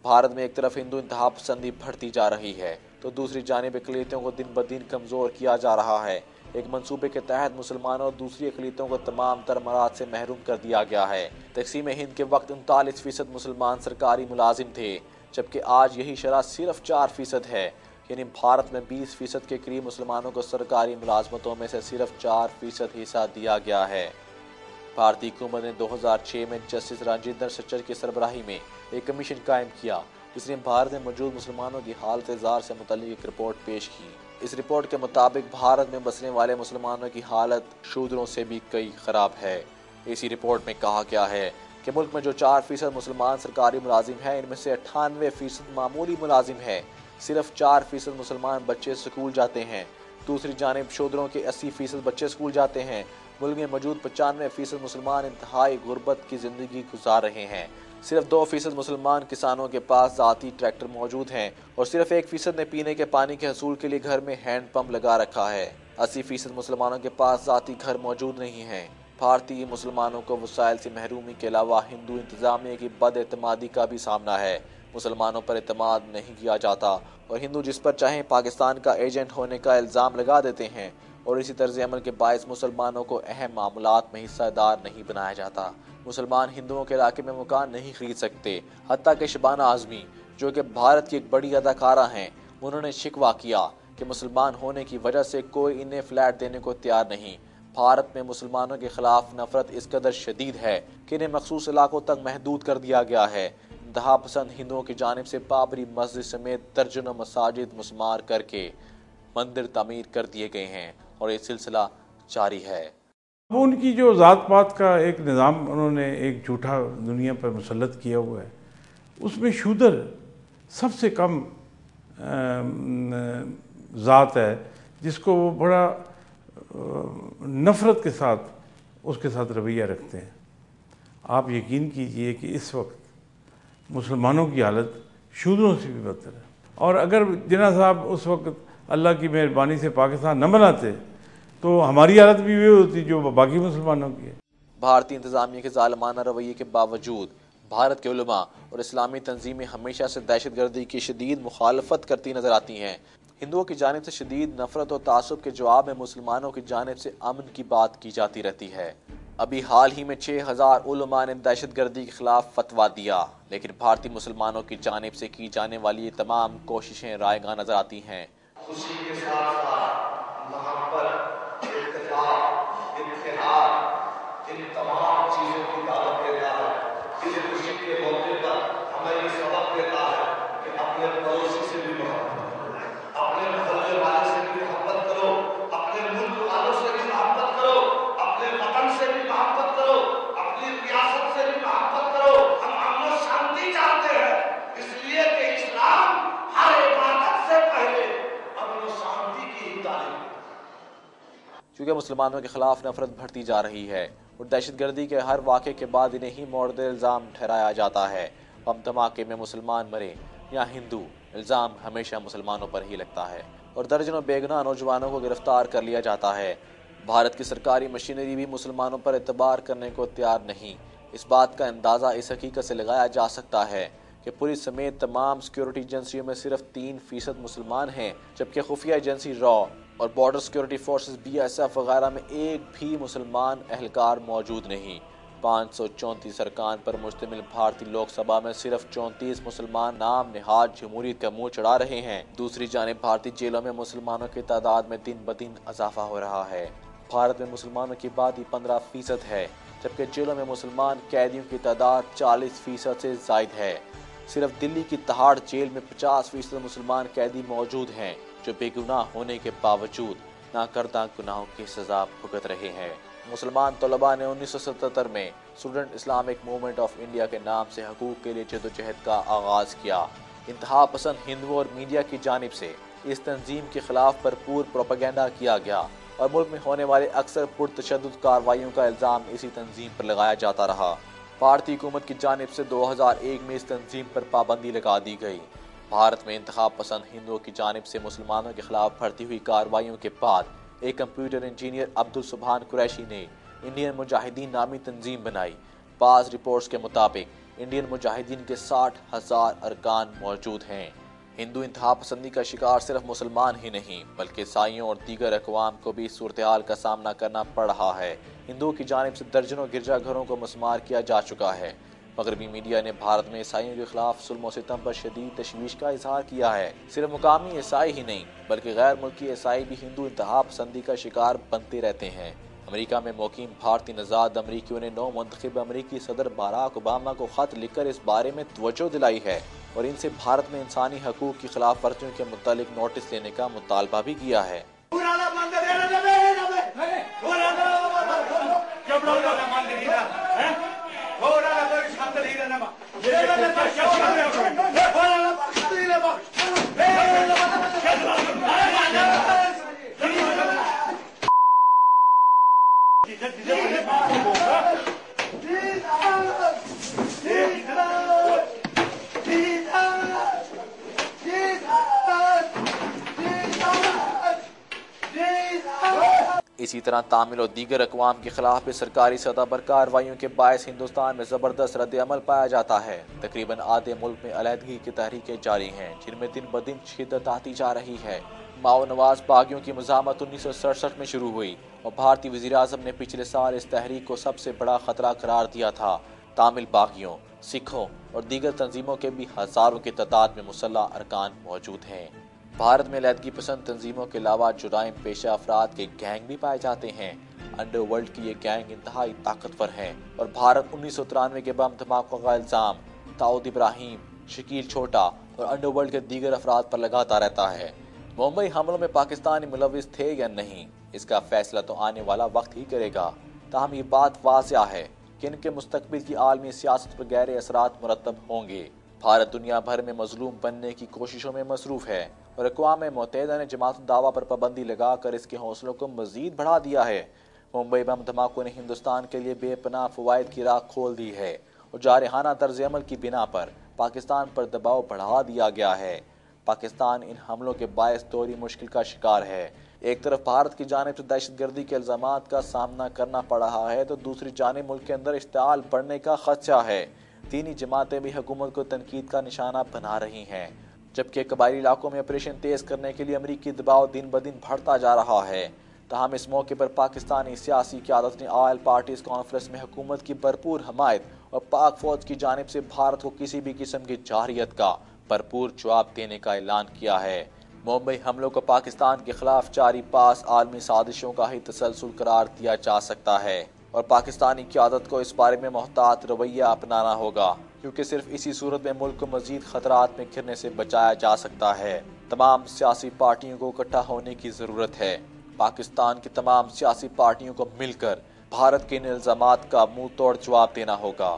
भारत में एक तरफ हिंदू इंतहा पसंदी बढ़ती जा रही है तो दूसरी जानिब अक़लियतों को दिन ब दिन कमज़ोर किया जा रहा है। एक मंसूबे के तहत मुसलमानों और दूसरी अक़लियतों को तमाम तर मराद से महरूम कर दिया गया है। तक़सीम हिंद के वक्त 39% मुसलमान सरकारी मुलाजिम थे, जबकि आज यही शरह सिर्फ 4% है। यानी भारत में 20% के करीब मुसलमानों को सरकारी मुलाजमतों में से सिर्फ 4% हिस्सा दिया गया है। भारतीय हुकूमत ने 2006 में जस्टिस राजेंद्र सच्चर की सरबराही में एक कमीशन कायम किया, जिसने भारत में मौजूद मुसलमानों की हालत ज़ार से मुतल्लिक़ एक रिपोर्ट पेश की। इस रिपोर्ट के मुताबिक भारत में बसने वाले मुसलमानों की हालत शूदरों से भी कई ख़राब है। इसी रिपोर्ट में कहा गया है कि मुल्क में जो 4% मुसलमान सरकारी मुलाजिम हैं, इनमें से 98% मामूली मुलाजिम हैं। सिर्फ 4% मुसलमान बच्चे स्कूल जाते हैं। दूसरी जानिब शूदरों के 80% बच्चे स्कूल जाते हैं। मुल्क में मौजूद 95% मुसलमान इंतहाई गुर्बत की ज़िंदगी गुजार रहे हैं। सिर्फ 2% मुसलमान किसानों के पास ज़ाती ट्रैक्टर मौजूद हैं और सिर्फ 1% ने पीने के पानी के हसूल के लिए घर में हैंड पंप लगा रखा है। 80% मुसलमानों के पास ज़ाती घर मौजूद नहीं है। भारतीय मुसलमानों को वसाइल से महरूमी के अलावा हिंदू इंतज़ामिया की बदएतमादी का भी सामना है। मुसलमानों पर एतमाद नहीं किया जाता और हिंदू जिस पर चाहें पाकिस्तान का एजेंट होने का इल्ज़ाम लगा देते हैं और इसी तर्ज अमल के बायस मुसलमानों को अहम मामलात में हिस्सेदार नहीं बनाया जाता। मुसलमान हिंदुओं के इलाके में मकान नहीं खरीद सकते। हत्ता कि शबाना आज़मी, जो कि भारत की एक बड़ी अदाकारा हैं, उन्होंने शिकवा किया कि मुसलमान होने की वजह से कोई इन्हें फ्लैट देने को तैयार नहीं। भारत में मुसलमानों के खिलाफ नफरत इस कदर शदीद है कि इन्हें मखसूस इलाकों तक महदूद कर दिया गया है। इंतहा पसंद हिंदुओं की जानिब से बाबरी मस्जिद समेत दर्जनों मसाजिद मुस्मार करके मंदिर तामीर कर दिए गए हैं और ये सिलसिला जारी है। वो उनकी जो ज़ात पात का एक निज़ाम उन्होंने एक झूठा दुनिया पर मुसल्लत किया हुआ है, उसमें शूदर सबसे कम ज़ात है जिसको वो बड़ा नफ़रत के साथ उसके साथ रवैया रखते हैं। आप यकीन कीजिए कि इस वक्त मुसलमानों की हालत शूदरों से भी बदतर है। और अगर जिन्ना साहब उस वक्त अल्लाह की मेहरबानी से पाकिस्तान न बनाते तो हमारी हालत भी वही होती जो बाकी मुसलमानों की है। भारतीय इंतजामिया के ज़ालिमाना रवैये के बावजूद भारत के उलमा और इस्लामी तंजीमें हमेशा से दहशतगर्दी की शदीद मुखालफत करती नजर आती हैं। हिंदुओं की जानिब से शदीद नफरत और तासुब के जवाब में मुसलमानों की जानिब से अमन की बात की जाती रहती है। अभी हाल ही में 6000 उलमा ने दहशतगर्दी के खिलाफ फतवा दिया, लेकिन भारतीय मुसलमानों की जानिब से की जाने वाली ये तमाम कोशिशें रायगा नजर आती हैं। खुशी के साथ साथ मोहब्बत, इत्तेफाक, इत्तेहाद, इन तमाम चीजों की दावत देता है। इस खुशी के मौके पर हमें ये सबक देता है कि अपने पड़ोसी से भी मोहब्बत करो, अपने मोहल्ले वाले से भी मोहब्बत करो, अपने मुल्क वालों से भी मोहब्बत करो, अपने वतन से भी मोहब्बत करो, अपनी रियासत से भी मोहब्बत करो। हम अमन और शांति चाहते हैं, इसलिए कि इस्लाम हर इबादत से पहले अमन और शांति की ही तालीम। चूँकि मुसलमानों के खिलाफ नफरत बढ़ती जा रही है और दहशतगर्दी के हर वाक़े के बाद इन्हें ही मोर्द इल्ज़ाम ठहराया जाता है। बम धमाके में मुसलमान मरे या हिंदू, इल्ज़ाम हमेशा मुसलमानों पर ही लगता है और दर्जनों बेगुनाह नौजवानों को गिरफ्तार कर लिया जाता है। भारत की सरकारी मशीनरी भी मुसलमानों पर एतबार करने को तैयार नहीं। इस बात का अंदाज़ा इस हकीकत से लगाया जा सकता है कि पुलिस समेत तमाम सिक्योरिटी एजेंसियों में सिर्फ 3% मुसलमान हैं, जबकि खुफिया एजेंसी रॉ और बॉर्डर सिक्योरिटी फोर्सेस BSF वगैरह में एक भी मुसलमान एहलकार मौजूद नहीं। 534 अरकान पर मुश्तमिल भारतीय लोकसभा में सिर्फ 34 मुसलमान नाम निहाद जमहूरियत का मुंह चढ़ा रहे हैं। दूसरी जानिब भारतीय जेलों में मुसलमानों की तादाद में दिन ब दिन इजाफा हो रहा है। भारत में मुसलमानों की आबादी 15% है, जबकि जेलों में मुसलमान कैदियों की तादाद 40% से जायद है। सिर्फ दिल्ली की तिहाड़ जेल में 50% मुसलमान कैदी मौजूद हैं, जो बेगुनाह होने के बावजूद नाकर्दा गुनाहों की सजा भुगत रहे हैं। मुसलमान तलबा ने 1977 में student Islamic movement of India के नाम से हकूक के लिए जदोजहद का आगाज़ किया। इंतहा पसंद हिंदुओं और मीडिया की जानिब से इस तंजीम के खिलाफ भरपूर प्रोपेगेंडा किया गया और मुल्क में होने वाले अक्सर पुरतशद्दुद कार्रवाइयों का इल्ज़ाम इसी तंजीम पर लगाया जाता रहा। भारतीय हुकूमत की जानिब से 2001 में इस तंजीम पर पाबंदी लगा दी गई। भारत में इंतहा पसंद हिंदुओं की जानिब से मुसलमानों के खिलाफ बढ़ती हुई कार्रवाइयों के बाद एक कंप्यूटर इंजीनियर अब्दुल सुभान कुरैशी ने इंडियन मुजाहिदीन नामी तंजीम बनाई। बाज़ रिपोर्ट्स के मुताबिक इंडियन मुजाहिदीन के 60,000 अरकान मौजूद हैं। हिंदू इंतहा पसंदी का शिकार सिर्फ मुसलमान ही नहीं बल्कि ईसाइयों और दीगर अक़वाम को भी सूरत हाल का सामना करना पड़ रहा है। हिंदुओं की जानिब से दर्जनों गिरजाघरों को मस्मार किया जा चुका है। मगरबी मीडिया ने भारत में ईसाइयों के खिलाफ जुल्म और सितम पर शदीद तशवीश का इजहार किया है। सिर्फ मुकामी ईसाई ही नहीं बल्कि गैर मुल्की ईसाई भी हिंदू इंतहा पसंदी का शिकार बनते रहते हैं। अमेरिका में मुकीम भारतीय नज़ाद अमरीकियों ने नौ मुंतखब अमरीकी सदर बराक ओबामा को खत लिखकर इस बारे में तवज्जो दिलाई है और इनसे भारत में इंसानी हकूक की खिलाफ वर्जियों के मुतालिक नोटिस लेने का मुतालबा भी किया है। इसी तरह तामिल और दीगर अक़वाम के खिलाफ भी सरकारी सतह पर कार्रवाइयों के बायस हिंदुस्तान में ज़बरदस्त रद्द अमल पाया जाता है। तकरीबन आधे मुल्क में अलहदगी की तहरीकें जारी हैं जिनमें दिन ब दिन शिद्दत आती जा रही है। माओ नवाज बागियों की मज़ामत 1967 में शुरू हुई और भारतीय वज़ीर आज़म ने पिछले साल इस तहरीक को सबसे बड़ा खतरा करार दिया था। तामिल बागियों, सिखों और दीगर तंजीमों के भी हज़ारों की तादाद में मुसल्लह अरकान मौजूद हैं। भारत में अलहदगी पसंद तंजीमों के अलावा जुराइम पेशा अफराद के गैंग भी पाए जाते हैं। अंडरवर्ल्ड की ये गैंग इंतहाई ताकतवर है और भारत 1993 के बम धमाकों का इल्ज़ाम दाऊद इब्राहिम, शकील छोटा और अंडरवर्ल्ड के दीगर अफराद पर लगाता रहता है। मुंबई हमलों में पाकिस्तानी मुलविस थे या नहीं, इसका फैसला तो आने वाला वक्त ही करेगा। ताहम ये बात वाज़िया है कि इनके मुस्तकबिल की आलमी सियासत पर गहरे असरात मुरतब होंगे। भारत दुनिया भर में मजलूम बनने की कोशिशों में मसरूफ़ है और अक़वाम मुत्तहिदा ने जमात दावा पर पाबंदी लगाकर इसके हौसलों को मजीद बढ़ा दिया है। मुंबई बम धमाकों ने हिंदुस्तान के लिए बेपनाह फ़वाइद की राह खोल दी है और जारहाना तर्ज अमल की बिना पर पाकिस्तान पर दबाव बढ़ा दिया गया है। पाकिस्तान इन हमलों के बायस दोहरी मुश्किल का शिकार है। एक तरफ भारत की जानिब से दहशतगर्दी के इल्ज़ामात का सामना करना पड़ रहा है तो दूसरी जानिब मुल्क के अंदर इश्तिआल बढ़ने का खदशा है। दीनी जमातें भी हुकूमत को तनकीद का निशाना बना रही हैं, जबकि कबायली इलाकों में ऑपरेशन तेज करने के लिए अमरीकी दबाव दिन ब दिन बढ़ता जा रहा है। ताहम इस मौके पर पाकिस्तानी सियासी क़यादत ने ऑल पार्टीज कॉन्फ्रेंस में हुकूमत की भरपूर हमायत और पाक फौज की जानिब से भारत को किसी भी किस्म की जारहियत का भरपूर जवाब देने का ऐलान किया है। मुंबई हमलों को पाकिस्तान के खिलाफ जारी पास आलमी साजिशों का ही तसलसल करार दिया जा सकता है और पाकिस्तानी क़यादत को इस बारे में मोहतात रवैया अपनाना होगा, क्योंकि सिर्फ इसी सूरत में मुल्क को मजीद खतरात में घिरने से बचाया जा सकता है। तमाम सियासी पार्टियों को इकट्ठा होने की ज़रूरत है। पाकिस्तान की तमाम सियासी पार्टियों को मिलकर भारत के इन इल्ज़ामात का मुंह तोड़ जवाब देना होगा।